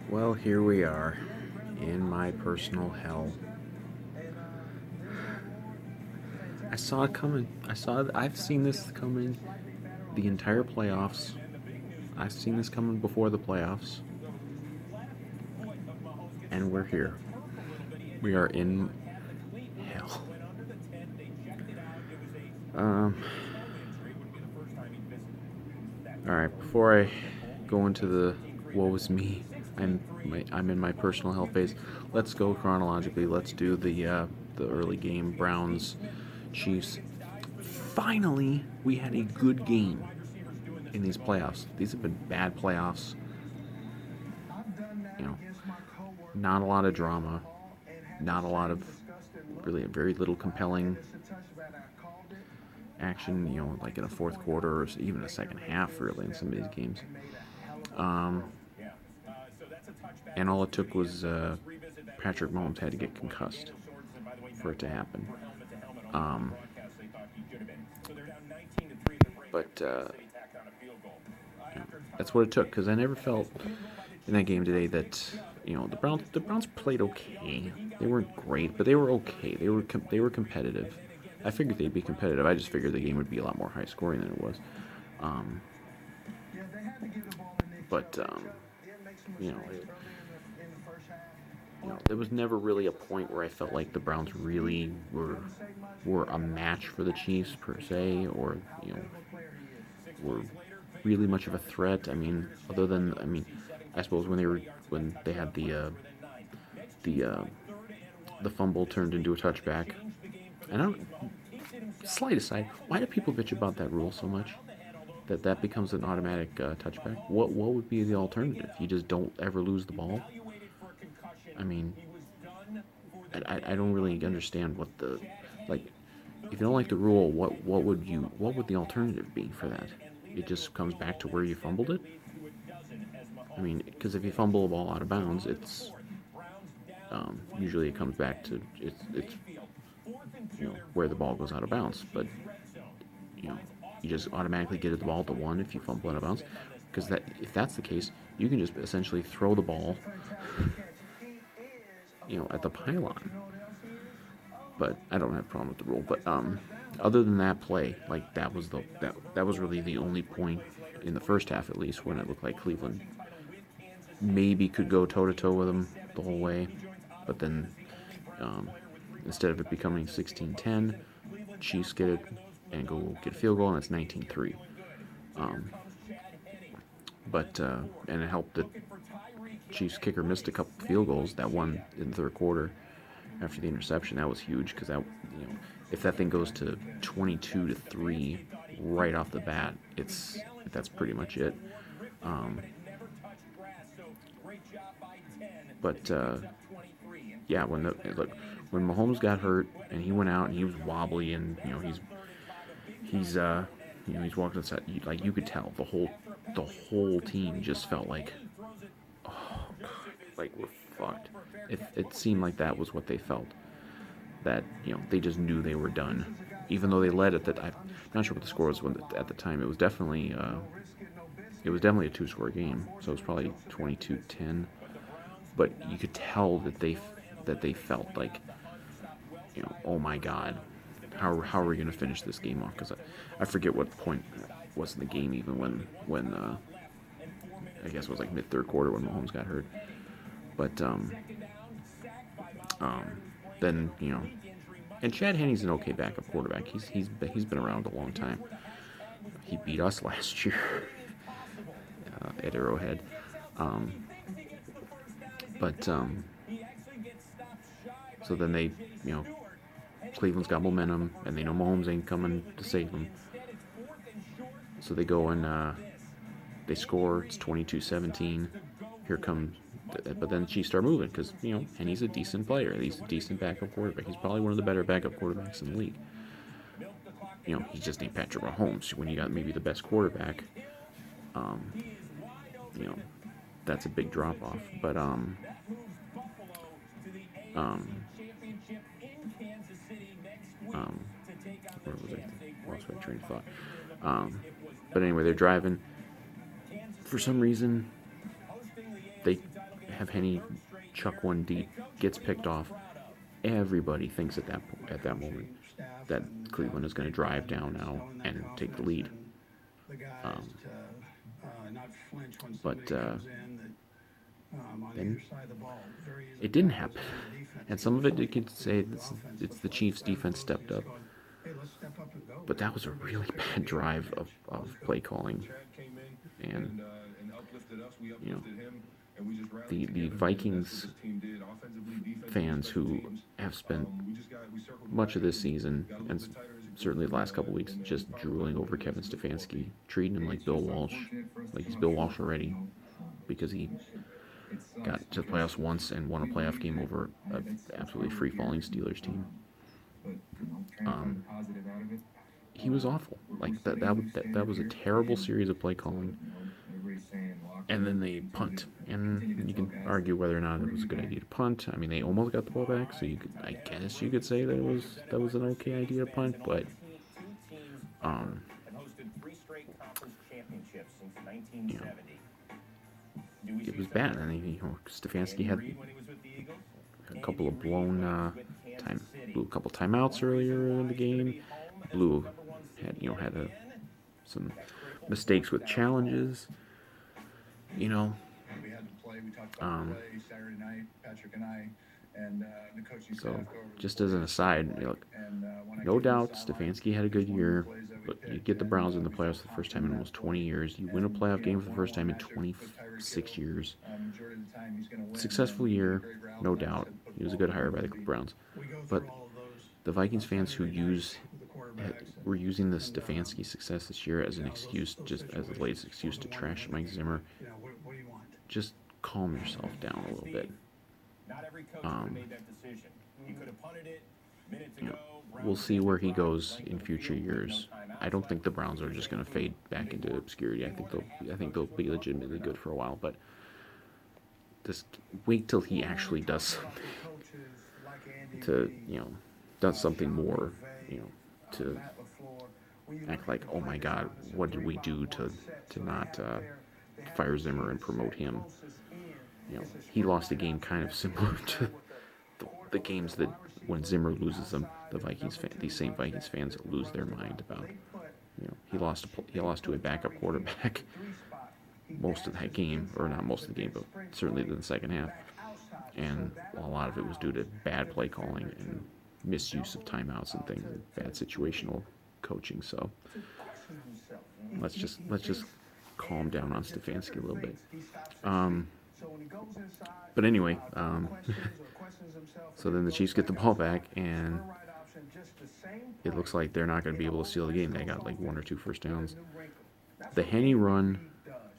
Well, here we are in my personal hell. I saw it coming. I've seen this coming the entire playoffs. I've seen this coming before the playoffs. And we're here. We are in hell. Um, Alright, before I go into the woe was me, I'm in my personal hell phase. Let's go chronologically. Let's do the early game. Browns, Chiefs. Finally, we had a good game in these playoffs. These have been bad playoffs. You know, not a lot of drama, not a lot of really very little compelling action. Like in a fourth quarter or even a second half, really, in some of these games. Um, and all it took was Patrick Mahomes had to get concussed for it to happen. Um, but that's what it took because I never felt in that game today that the Browns played okay. They weren't great, but they were okay. They were competitive. I figured they'd be competitive. I just figured the game would be a lot more high scoring than it was. Um, but you know, it, there was never really a point where I felt like the Browns really were a match for the Chiefs per se, or were really much of a threat. I suppose when they had the the fumble turned into a touchback, and I don't. Slight aside, why do people bitch about that rule so much? That becomes an automatic touchback. What would be the alternative? You just don't ever lose the ball. I mean, I don't really understand what the like. If you don't like the rule, what would the alternative be for that? It just comes back to where you fumbled it. I mean, because if you fumble a ball out of bounds, it's usually it comes back to it's where the ball goes out of bounds. But you know you just automatically get the ball at the one if you fumble out of bounds. Because that if that's the case, you can just essentially throw the ball at the pylon. But I don't have a problem with the rule. But other than that play, like that was really the only point in the first half, at least, when it looked like Cleveland maybe could go toe to toe with them the whole way. But then um, instead of it becoming 16-10, Chiefs get it and go get a field goal, and it's 19-3. Um, and it helped that Chiefs kicker missed a couple field goals. That one in the third quarter after the interception, that was huge because if that thing goes to 22-3 right off the bat, that's pretty much it. Um, but yeah, when Mahomes got hurt and he went out and he was wobbly and he's walking the side, like you could tell the whole team just felt like, oh god, like we're fucked. It seemed like that was what they felt. That they just knew they were done, even though they led at that. I'm not sure what the score was at the time. It was definitely a two-score game, so it was probably 22-10. But you could tell that they felt like, oh my god, how are we going to finish this game off? Because I forget what point was in the game, even when I guess it was like mid third quarter when Mahomes got hurt. But um, then and Chad Henne's an okay backup quarterback. He's been around a long time. He beat us last year at Arrowhead. Um, but so then Cleveland's got momentum, and they know Mahomes ain't coming to save them. So they go and they score. It's 22-17. Here comes, but then the Chiefs start moving because Henny's a decent player. He's a decent backup quarterback. He's probably one of the better backup quarterbacks in the league. He just ain't Patrick Mahomes. When you got maybe the best quarterback, um, you know, that's a big drop off. But um, um, where was I? Lost my train of thought. Um, but anyway, they're driving. For some reason, they have Henne chuck one deep, gets picked off. Everybody thinks at that moment that Cleveland is going to drive down now and take the lead. Um, but then it didn't happen, and some of it you could say it's the Chiefs' defense stepped up, but that was a really bad drive of play calling, and you know the Vikings fans who have spent much of this season and certainly the last couple of weeks just drooling over Kevin Stefanski, treating him like Bill Walsh, like he's Bill Walsh already, because he got to the playoffs once and won a playoff game over an absolutely free-falling Steelers team. Um, he was awful. Like that was a terrible series of play calling. And then they punt, and you can argue whether or not it was a good idea to punt. I mean, they almost got the ball back, so I guess you could say that was an okay idea to punt, but you know, it was bad. And Stefanski had a couple of blew a couple timeouts earlier in the game. Had some mistakes with challenges. So just as an aside, look, no doubt Stefanski had a good year. Look, you get the Browns in the playoffs for the first time in almost 20 years. You win a playoff game for the first time in 26 years. Successful year, no doubt. He was a good hire by the Browns. But the Vikings fans who were using the Stefanski success this year as an excuse, just as the latest excuse to trash Mike Zimmer, just calm yourself down a little bit. We'll see where he goes in future years. I don't think the Browns are just going to fade back into obscurity. I think they'll be legitimately good for a while, but just wait till he actually does something does something more, to act like, oh my God, what did we do to not fire Zimmer and promote him? He lost a game kind of similar to the games that when Zimmer loses them, these same Vikings fans lose their mind about. He lost to a backup quarterback most of that game, or not most of the game, but certainly in the second half. And a lot of it was due to bad play calling and misuse of timeouts and things, and bad situational coaching. So let's just calm down on Stefanski a little bit. But anyway, so then the Chiefs get the ball back, and it looks like they're not going to be able to seal the game. They got like 1 or 2 first downs. The Henne run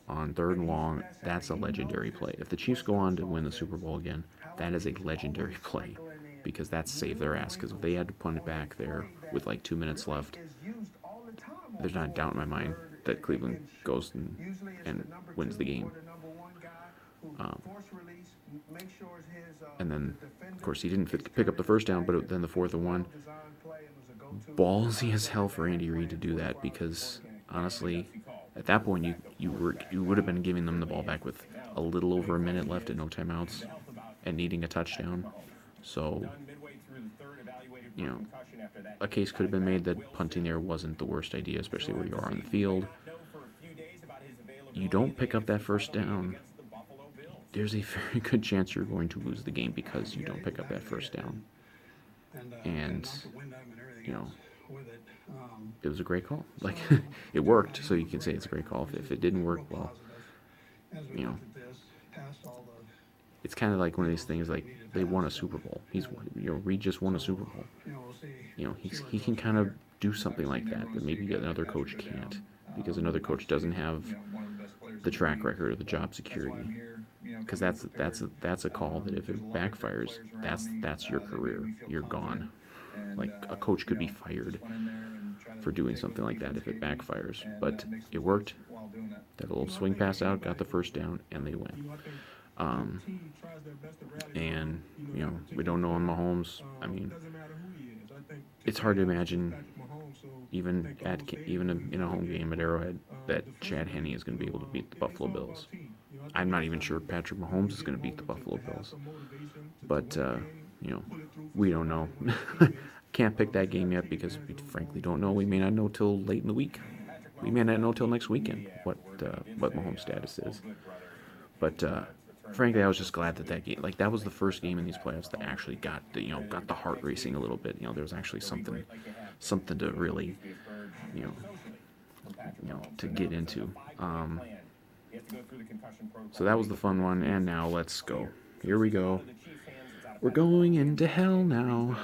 on 3rd and long, that's a legendary play. If the Chiefs go on to win the Super Bowl again, that is a legendary play, because that saved their ass. Because if they had to punt it back there with like 2 minutes left, there's not a doubt in my mind that Cleveland goes and wins the game. And then, of course, he didn't pick up the first down, but then the 4th and 1. Ballsy as hell for Andy Reid to do that, because honestly, at that point, you would have been giving them the ball back with a little over a minute left and no timeouts and needing a touchdown. So, a case could have been made that punting there wasn't the worst idea, especially where you are on the field. You don't pick up that first down, there's a very good chance you're going to lose the game because you don't pick up that first down. And, it was a great call. Like, it worked, so you can say it's a great call. If it didn't work, well, it's kind of like one of these things, like, they won a Super Bowl. Reid just won a Super Bowl. He can kind of do something like that maybe another coach can't, because another coach doesn't have the track record of the job security. Because that's a call that if it backfires, that's your career. You're gone. Like, a coach could be fired for doing something like that if it backfires. But it worked. That little swing pass out, got the first down, and they win. And we don't know on Mahomes. I mean, it's hard to imagine, even in a home game at Arrowhead, that Chad Henne is going to be able to beat the Buffalo Bills. I'm not even sure Patrick Mahomes is going to beat the Buffalo Bills. But, you know, we don't know. Can't pick that game yet because we frankly don't know. We may not know till late in the week. We may not know till next weekend what Mahomes' status is. But frankly, I was just glad that game, like that was the first game in these playoffs that actually got the heart racing a little bit. There was actually something to really, you know, to get into. So that was the fun one, and now let's go. Here we go. We're going into hell now.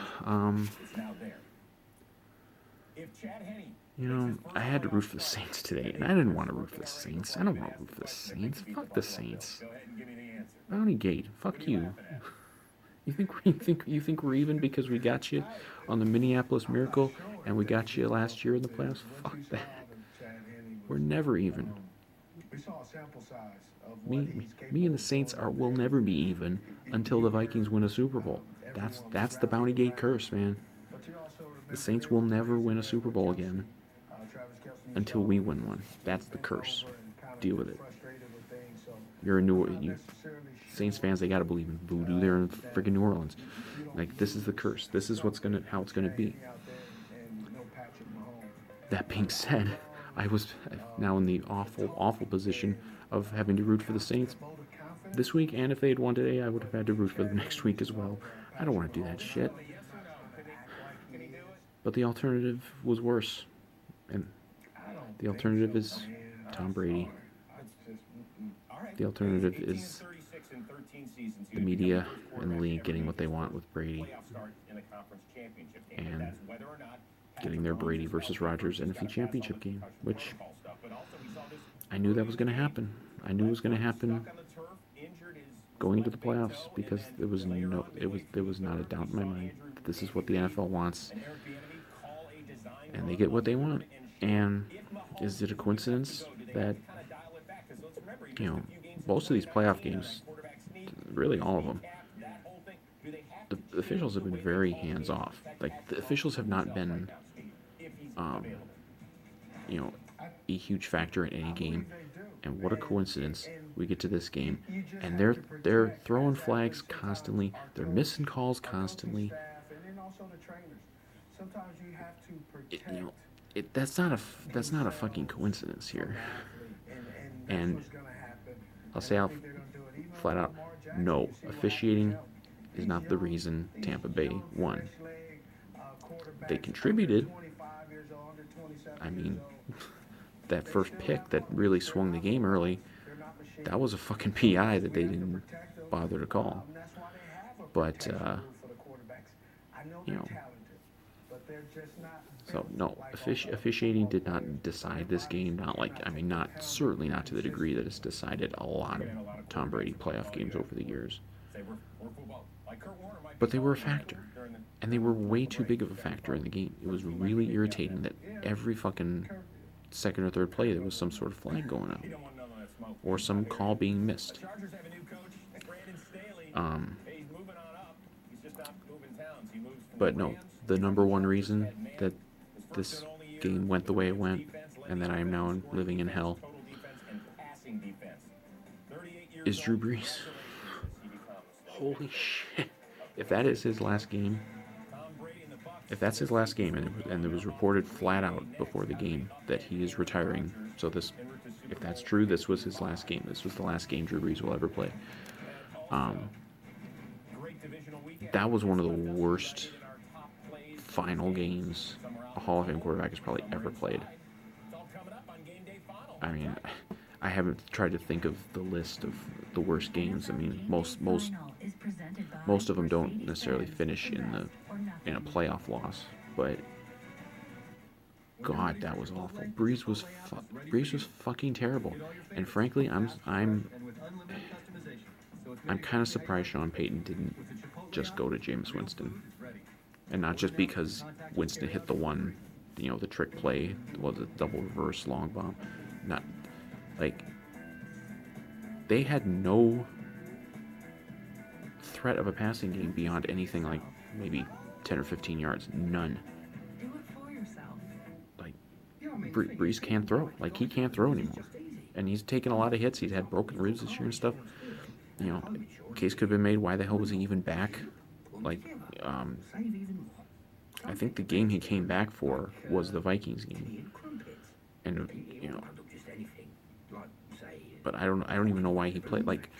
I had to root for the Saints today, and I didn't want to root for the Saints. I don't want to root for the Saints. Fuck the Saints. Bounty Gate. Fuck you. You think we're even because we got you on the Minneapolis Miracle and we got you last year in the playoffs? Fuck that. We're never even. Me and the Saints will never be even until the Vikings win a Super Bowl. That's the Bounty Gate curse, man. The Saints will never win a Super Bowl again until we win one. That's the curse. Deal with it. You're a Saints fans. They gotta believe in voodoo. They're in freaking New Orleans. Like, this is the curse. This is how it's gonna be. That being said, I was now in the awful position of having to root for the Saints this week, and if they had won today, I would have had to root for them next week as well. I don't want to do that shit. But the alternative was worse. And the alternative is Tom Brady. The alternative is the media and the league getting what they want with Brady. And getting their Brady versus Rodgers NFC Championship game, which I knew that was going to happen. I knew it was going to happen going into the playoffs because there was not a doubt in my mind that this is what the NFL wants. And they get what they want. And is it a coincidence that, most of these playoff games, really all of them, the officials have been very hands-off. Like, the officials have not been, a huge factor in any game. And what a coincidence, we get to this game, and they're throwing flags constantly. They're missing calls constantly. That's not a fucking coincidence here. And I'll say out flat out, no, officiating is not the reason Tampa Bay won. They contributed. I mean, that first pick that really swung the game early, that was a fucking PI that they didn't bother to call. But, so no, officiating did not decide this game. Certainly not to the degree that it's decided a lot of Tom Brady playoff games over the years. But they were a factor, and they were way too big of a factor in the game. It was really irritating that every fucking second or third play there was some sort of flag going out or some call being missed. But no, the number one reason that this game went the way it went and that I am now living in hell is Drew Brees. Holy shit. If that is his last game, if that's his last game, and it was reported flat out before the game that he is retiring, so if that's true, this was his last game. This was the last game Drew Brees will ever play. That was one of the worst final games a Hall of Fame quarterback has probably ever played. I mean, I haven't tried to think of the list of the worst games. I mean, most of them don't necessarily finish in a playoff loss, but God, that was awful. Brees was fucking terrible, and frankly, I'm kind of surprised Sean Payton didn't just go to Jameis Winston, and not just because Winston hit the one, the trick play, the double reverse long bomb, not like they had no threat of a passing game beyond anything like maybe 10 or 15 yards. None. Like, Brees can't throw. Like, he can't throw anymore. and he's taken a lot of hits. He's had broken ribs this year and stuff. Case could have been made. Why the hell was he even back? Like, I think the game he came back for was the Vikings game, and but I don't even know why he played. Like,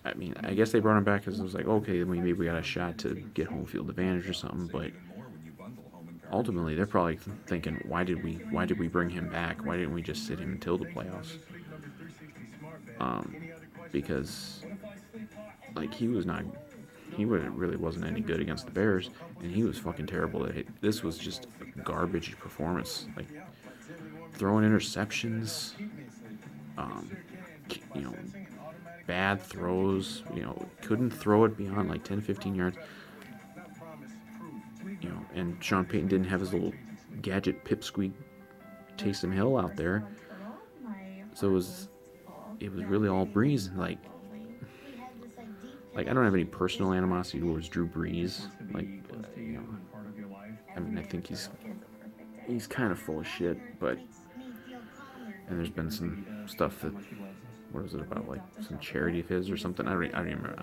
I mean, I guess they brought him back because it was like, okay, maybe we got a shot to get home field advantage or something. But ultimately, they're probably thinking, why did we bring him back? Why didn't we just sit him until the playoffs? Because like he really wasn't any good against the Bears, and he was fucking terrible. This was just a garbage performance. Like throwing interceptions, um, you know, bad throws. Couldn't throw it beyond like 10, 15 yards. And Sean Payton didn't have his little gadget pipsqueak Taysom Hill out there, so it was really all Breeze. Like I don't have any personal animosity towards Drew Brees. Like, I mean, I think he's kind of full of shit, but and there's been some stuff that, what was it about, like some charity of his or something? I don't even remember.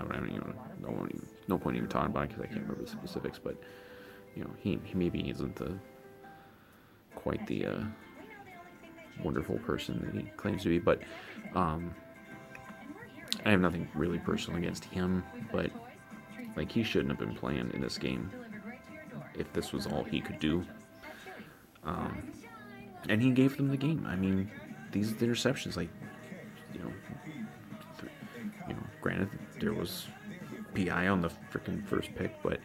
No point even talking about it because I can't remember the specifics. But he maybe isn't quite the wonderful person that he claims to be. But I have nothing really personal against him, but like he shouldn't have been playing in this game if this was all he could do. And he gave them the game. I mean, these interceptions, like, granted there was PI on the freaking first pick, but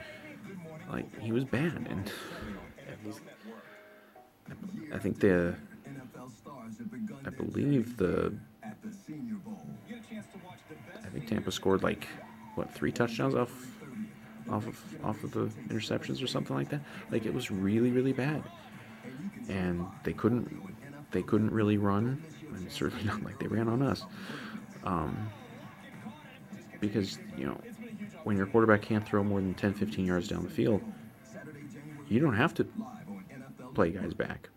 like he was bad, and I think I think Tampa scored like 3 touchdowns off of the interceptions or something like that. Like it was really, really bad, and they couldn't really run, and certainly not like they ran on us, because when your quarterback can't throw more than 10, 15 yards down the field, you don't have to play guys back.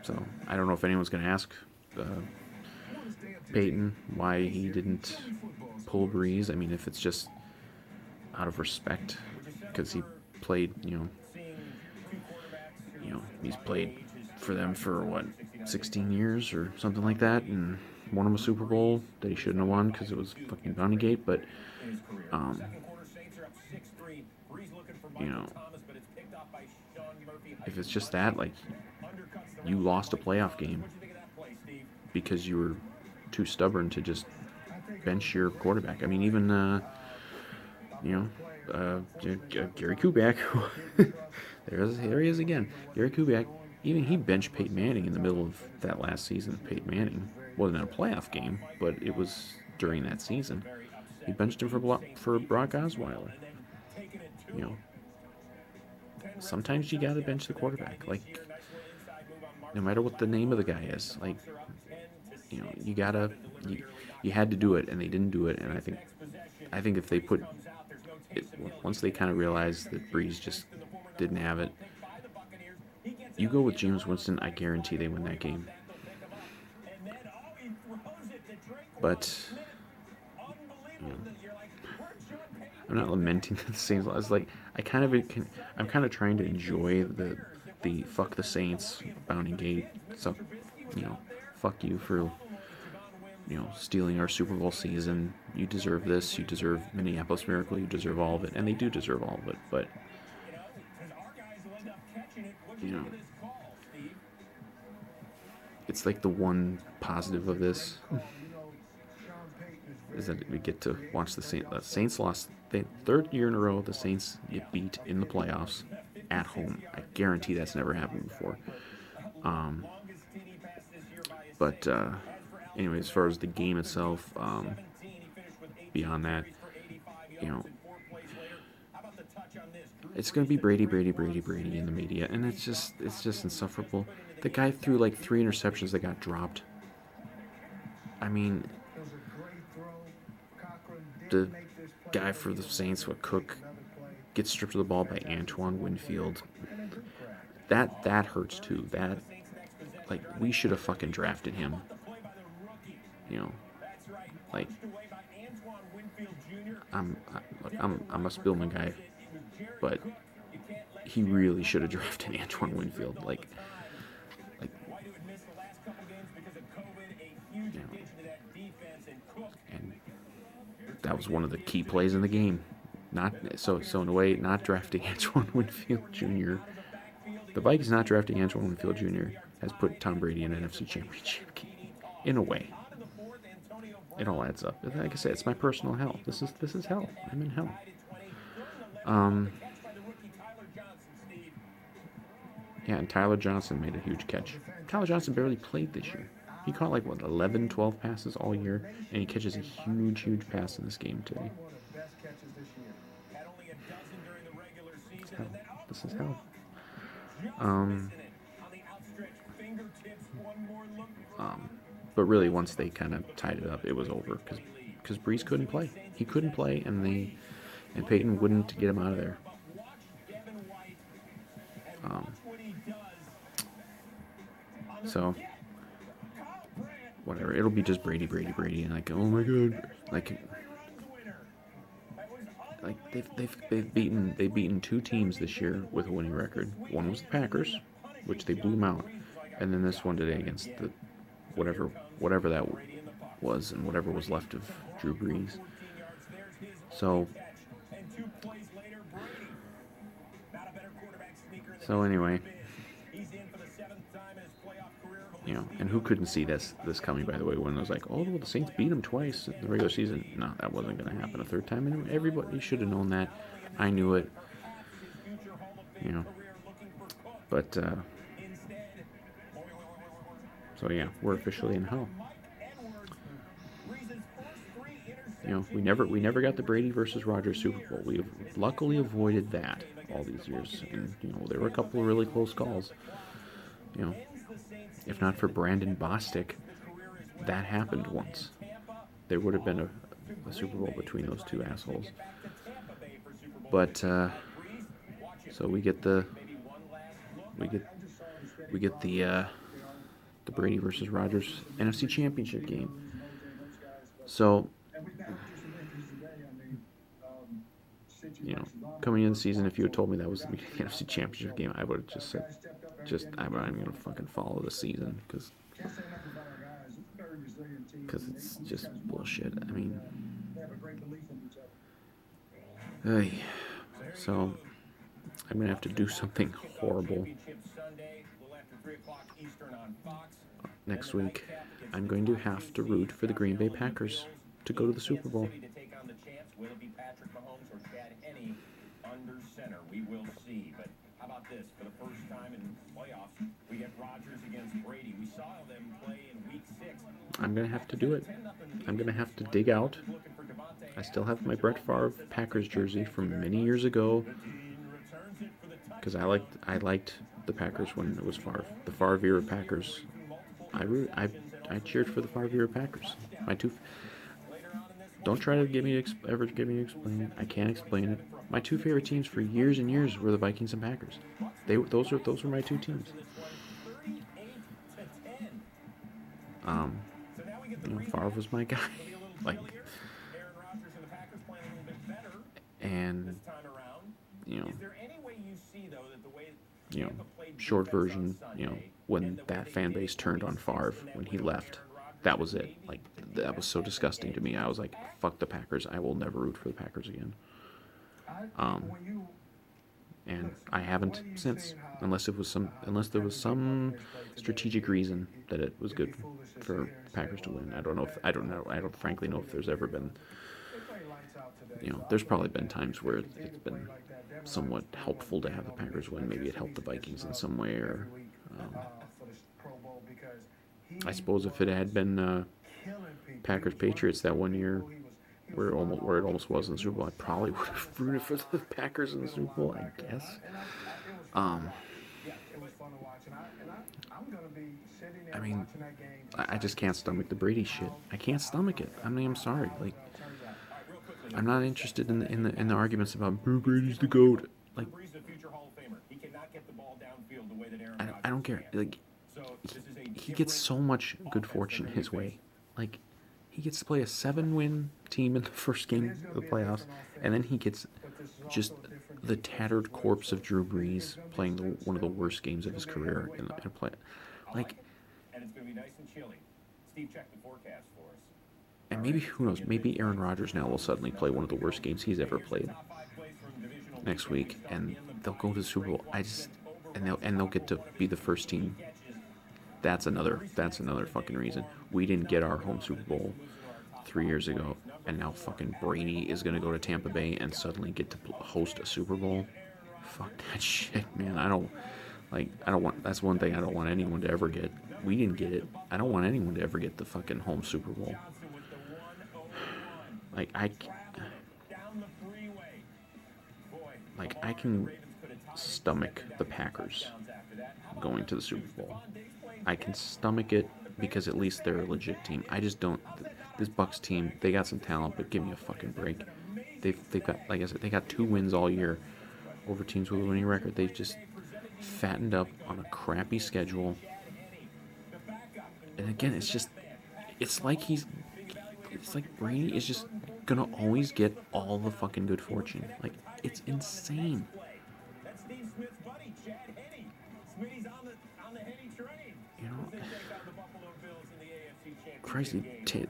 So I don't know if anyone's going to ask Peyton why he didn't pull Breeze. I mean, if it's just out of respect because he played, he's played for them for 16 years or something like that, and won him a Super Bowl that he shouldn't have won because it was fucking Bountygate. But if it's just that, like, you lost a playoff game because you were too stubborn to just bench your quarterback. I mean, even Gary Kubiak. There he is again. Gary Kubiak. Even he benched Peyton Manning in the middle of that last season. Peyton Manning wasn't in a playoff game, but it was during that season. He benched him for Brock Osweiler. Sometimes you gotta bench the quarterback. Like, no matter what the name of the guy is, like, you had to do it, and they didn't do it. And I think if they put it, once they kind of realized that Breeze just didn't have it, you go with James Winston, I guarantee they win that game. But I'm not lamenting the Saints. I was like, I'm kind of trying to enjoy the fuck the Saints bounding gate. So, fuck you for stealing our Super Bowl season. You deserve this. You deserve Minneapolis Miracle. You deserve all of it, and they do deserve all of it. But it's like the one positive of this is that we get to watch the Saints. The Saints lost the 3rd year in a row. The Saints get beat in the playoffs at home. I guarantee that's never happened before. But anyway, as far as the game itself, beyond that, it's going to be Brady in the media, and it's just insufferable. The guy threw like 3 interceptions that got dropped. I mean, the guy for the Saints, Cook, gets stripped of the ball by Antoine Winfield. that hurts too. That, like, we should have fucking drafted him. You know, like, I'm a Spillman guy, but he really should have drafted Antoine Winfield. Like, you know, and that was one of the key plays in the game. Not so in a way, not drafting Antoine Winfield Jr. The Vikings not drafting Antoine Winfield Jr. has put Tom Brady in an NFC Championship game. In a way, it all adds up. Like I said, it's my personal hell. This is hell. I'm in hell. Yeah, and Tyler Johnson made a huge catch. Tyler Johnson barely played this year. He caught like, what, 11, 12 passes all year, and he catches a huge pass in this game today. It's hell. This is hell. But really, once they kind of tied it up, it was over because Brees couldn't play. He couldn't play, and Peyton wouldn't get him out of there. So whatever, it'll be just Brady, and like, oh my god, like they've beaten two teams this year with a winning record. One was the Packers, which they blew them out, and then this one today against the whatever that was, and whatever was left of Drew Brees. So anyway, and who couldn't see this coming, by the way, when it was like, oh, well, the Saints beat them twice in the regular season. No, that wasn't going to happen a third time, and everybody should have known that. I knew it, but so yeah, we're officially in hell. We never got the Brady versus Rodgers Super Bowl. We have luckily avoided that all these years, and there were a couple of really close calls. If not for Brandon Bostic, that happened once. There would have been a Super Bowl between those two assholes. But so we get the Brady versus Rodgers NFC Championship game. So coming into the season, if you had told me that was the NFC Championship game, I would have just said, I'm not even gonna fucking follow the season because it's just bullshit. I mean, so I'm gonna have to do something horrible next week. I'm going to have to root for the Green Bay Packers to go to the Super Bowl. We will see, but how about this? For the first time in playoffs, we get Rodgers against Brady. We saw them play in week 6. I'm going to have to do it. I'm going to have to dig out. I still have my Brett Favre Packers jersey from many years ago because I liked the Packers when it was Favre. The Favre era Packers. I cheered for the Favre era Packers. Don't try to ever get me to explain it. I can't explain it. My two favorite teams for years and years were the Vikings and Packers. Those were my two teams. Favre was my guy. And short version, when that fan base turned on Favre when he left, that was it. Like, that was so disgusting to me. I was like, fuck the Packers. I will never root for the Packers again. And I haven't since, unless there was some strategic reason that it was good for the Packers to win. I don't frankly know if there's ever been, there's probably been times where it's been somewhat helpful to have the Packers win. Maybe it helped the Vikings in some way, or I suppose if it had been Packers Patriots that one year where it almost was in the Super Bowl, I probably would have rooted for the Packers in the Super Bowl, I guess. I mean, I just can't stomach the Brady shit. I can't stomach it. I mean, I'm sorry. Like, I'm not interested in the arguments about Brady's the GOAT. Like, I don't care. Like, he gets so much good fortune his way. Like, he gets to play a 7-win team in the first game of the playoffs, and then he gets just the tattered corpse of Drew Brees playing one of the worst games of his career in a play. Like, and maybe, who knows, maybe Aaron Rodgers now will suddenly play one of the worst games he's ever played next week, and they'll go to the Super Bowl. They'll get to be the first team. That's another fucking reason we didn't get our home Super Bowl 3 years ago, and now fucking Brady is gonna go to Tampa Bay and suddenly get to host a Super Bowl. Fuck that shit, man. I don't want. That's one thing I don't want anyone to ever get. We didn't get it. I don't want anyone to ever get the fucking home Super Bowl. Like I can stomach the Packers going to the Super Bowl. I can stomach it because at least they're a legit team. I just don't. This Bucks team, they got some talent, but give me a fucking break. They've got, like I said, they got 2 wins all year over teams with a winning record. They've just fattened up on a crappy schedule. And again, it's like Brady is just gonna always get all the fucking good fortune. Like, it's insane. You know, Christ,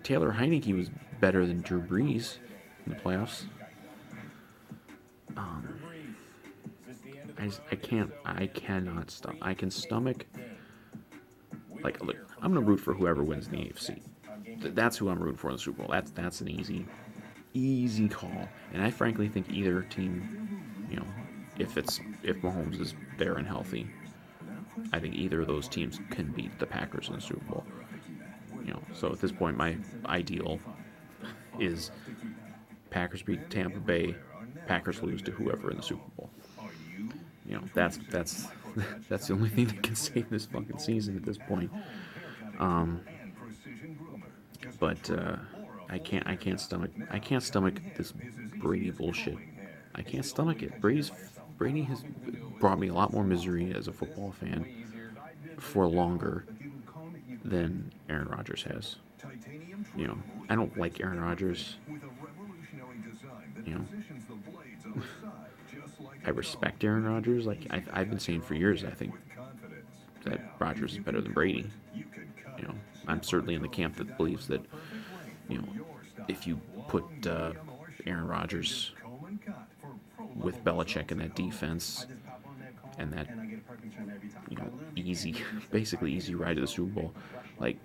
Taylor Heineke was better than Drew Brees in the playoffs. I cannot stop. I can stomach. Like, look, I'm gonna root for whoever wins in the AFC. That's who I'm rooting for in the Super Bowl. That's an easy call. And I frankly think either team, you know, if Mahomes is there and healthy, I think either of those teams can beat the Packers in the Super Bowl. You know, so at this point, my ideal is Packers beat Tampa Bay, Packers lose to whoever in the Super Bowl. You know, that's the only thing that can save this fucking season at this point. But I can't stomach this Brady bullshit. I can't stomach it. Brady has brought me a lot more misery as a football fan for longer than Aaron Rodgers has. You know, I don't like Aaron Rodgers. You know, I respect Aaron Rodgers. Like, I've been saying for years, I think that Rodgers is better than Brady. You know, I'm certainly in the camp that believes that, you know, if you put Aaron Rodgers with Belichick in that defense and that, you know, basically easy ride to the Super Bowl, like,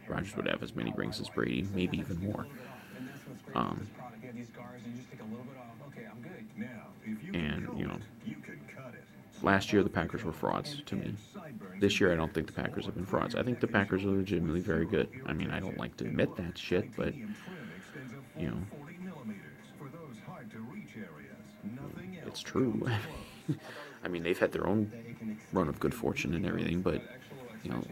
Rodgers would have as many rings as Brady, maybe even more. And, you know, last year the Packers were frauds to me. This year I don't think the Packers have been frauds. I think the Packers are legitimately very good. I mean, I don't like to admit that shit, but, you know, it's true. I mean, they've had their own run of good fortune and everything, but, you know,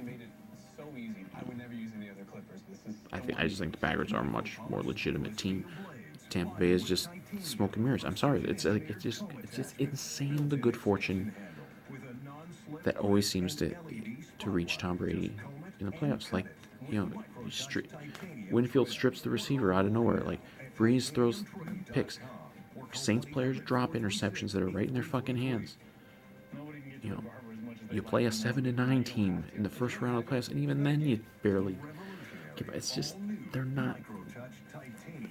I just think the Packers are a much more legitimate team. Tampa Bay is just smoke and mirrors. I'm sorry, it's just insane the good fortune that always seems to reach Tom Brady in the playoffs. Like, you know, Winfield strips the receiver out of nowhere. Like, Breeze throws picks. Saints players drop interceptions that are right in their fucking hands. You know, you play a 7-9 team in the first round of the playoffs, and even then you barely. It's just, they're not.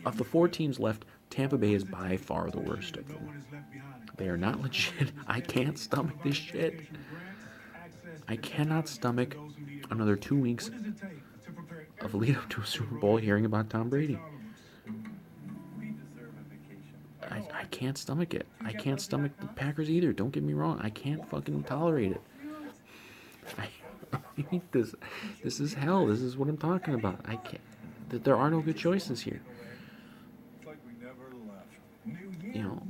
Of the 4 teams left, Tampa Bay is by far the worst of them. They are not legit. I can't stomach this shit. I cannot stomach another 2 weeks of lead up to a Super Bowl hearing about Tom Brady. I can't stomach it. I can't stomach the Packers either. Don't get me wrong. I can't fucking tolerate it. I hate this. This is hell. This is what I'm talking about. I can't. There are no good choices here. You know,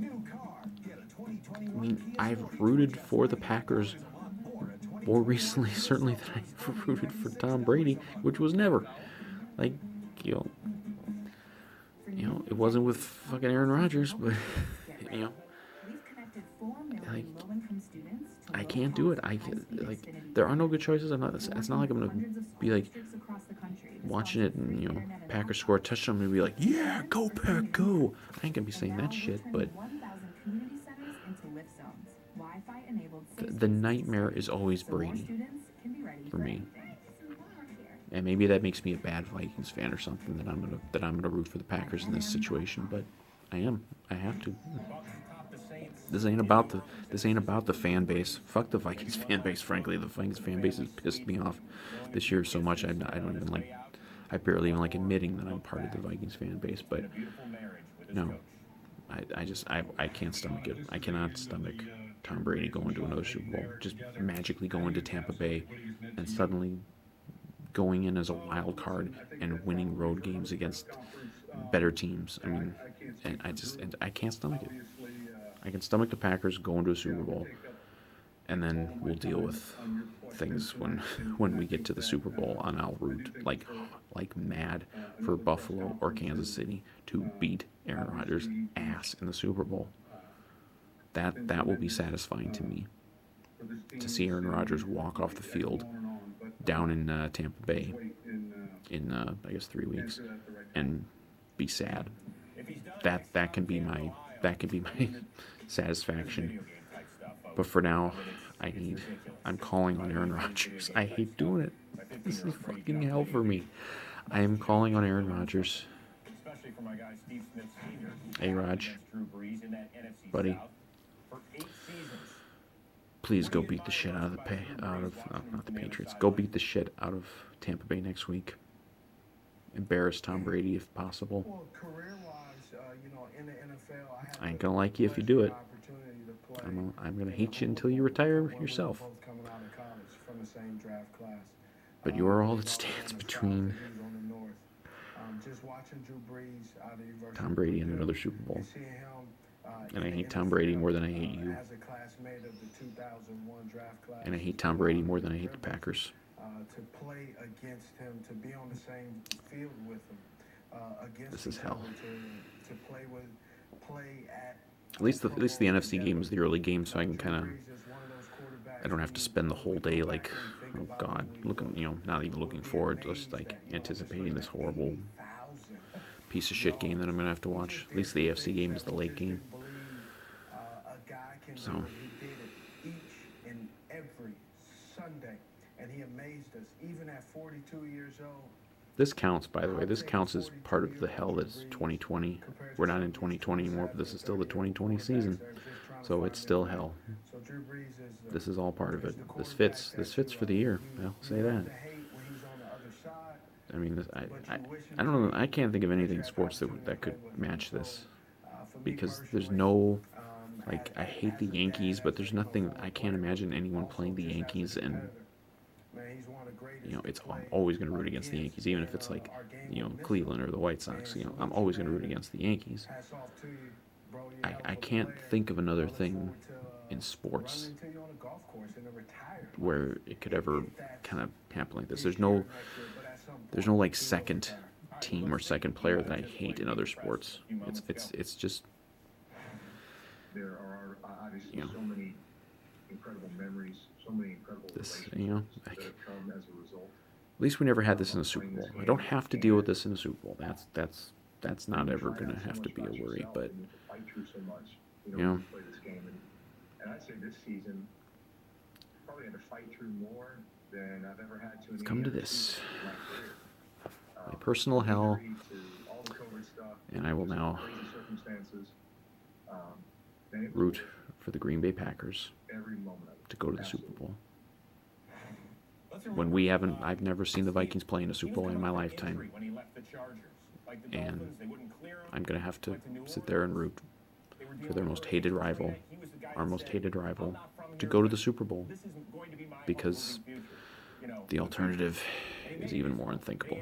I mean, I've rooted for the Packers more recently, certainly, than I've rooted for Tom Brady, which was never. Like, you know, it wasn't with fucking Aaron Rodgers, but, you know, like, can't do it. Like there are no good choices. I'm not. It's not like I'm gonna be like watching it and Packers score a touchdown and be like, yeah, go Pack, go. I ain't gonna be saying that shit. But the nightmare is always Brady for me. And maybe that makes me a bad Vikings fan or something that I'm gonna root for the Packers in this situation, but I am. I have to. This ain't about the fan base. Fuck the Vikings fan base. Frankly, the Vikings fan base has pissed me off this year so much. I don't even like. I barely even like admitting that I'm part of the Vikings fan base. But no, I can't stomach it. I cannot stomach Tom Brady going to another Super Bowl. Just magically going to Tampa Bay and suddenly going in as a wild card and winning road games against better teams. I mean, and I can't stomach it. I can stomach the Packers going to a Super Bowl, and then we'll deal with things when we get to the Super Bowl, and I'll root like mad for Buffalo or Kansas City to beat Aaron Rodgers' ass in the Super Bowl. That will be satisfying to me, to see Aaron Rodgers walk off the field down in Tampa Bay in I guess 3 weeks and be sad. That can be my satisfaction. But for now, I'm calling on Aaron Rodgers. I hate doing it. This is fucking hell for me. I am calling on Aaron Rodgers. Hey Raj, buddy, please go beat the shit out of not the Patriots. Go beat the shit out of Tampa Bay next week. Embarrass Tom Brady if possible. I ain't gonna like you if you do it. I'm gonna hate you until you retire yourself. But you are all that stands between Tom Brady and another Super Bowl. And I hate Tom Brady more than I hate you. And I hate Tom Brady more than I hate the Packers. To play against him, to be on the same field with him, this is hell. To play at least the NFC game is the early game, so I can kind of. I don't have to spend the whole day like, oh God, not even looking forward, just like anticipating this horrible piece of shit game that I'm gonna have to watch. At least the AFC game is the late game. So. And he amazed us, even at 42 years old. This counts, by the way. This counts as part of the hell that's 2020. We're not in 2020 anymore, but this is still the 2020 season. So it's still hell. This is all part of it. This fits for the year. I'll say that. I mean, I don't know. I can't think of anything in sports that could match this. Because there's no, like, I hate the Yankees, but there's nothing, I can't imagine anyone playing the Yankees and I'm always going to root against the Yankees, even if it's like, Cleveland or the White Sox. I'm always going to root against the Yankees. I can't think of another thing in sports where it could ever kind of happen like this. There's no like second team or second player that I hate in other sports. It's just there are obviously so many incredible memories, so many incredible relationships that have come as a result. At least we never had this in a Super Bowl. I don't have to deal with this in a Super Bowl. That's not ever gonna have to be a worry. But and I'd say this season probably had to fight through more than I've ever had to. It's come to this, my personal hell, and I will now root for the Green Bay Packers to go to the Super Bowl. When I've never seen the Vikings play in a Super Bowl in my lifetime. And I'm going to have to sit there and root for their most hated rival, our most hated rival, to go to the Super Bowl. Because the alternative is even more unthinkable.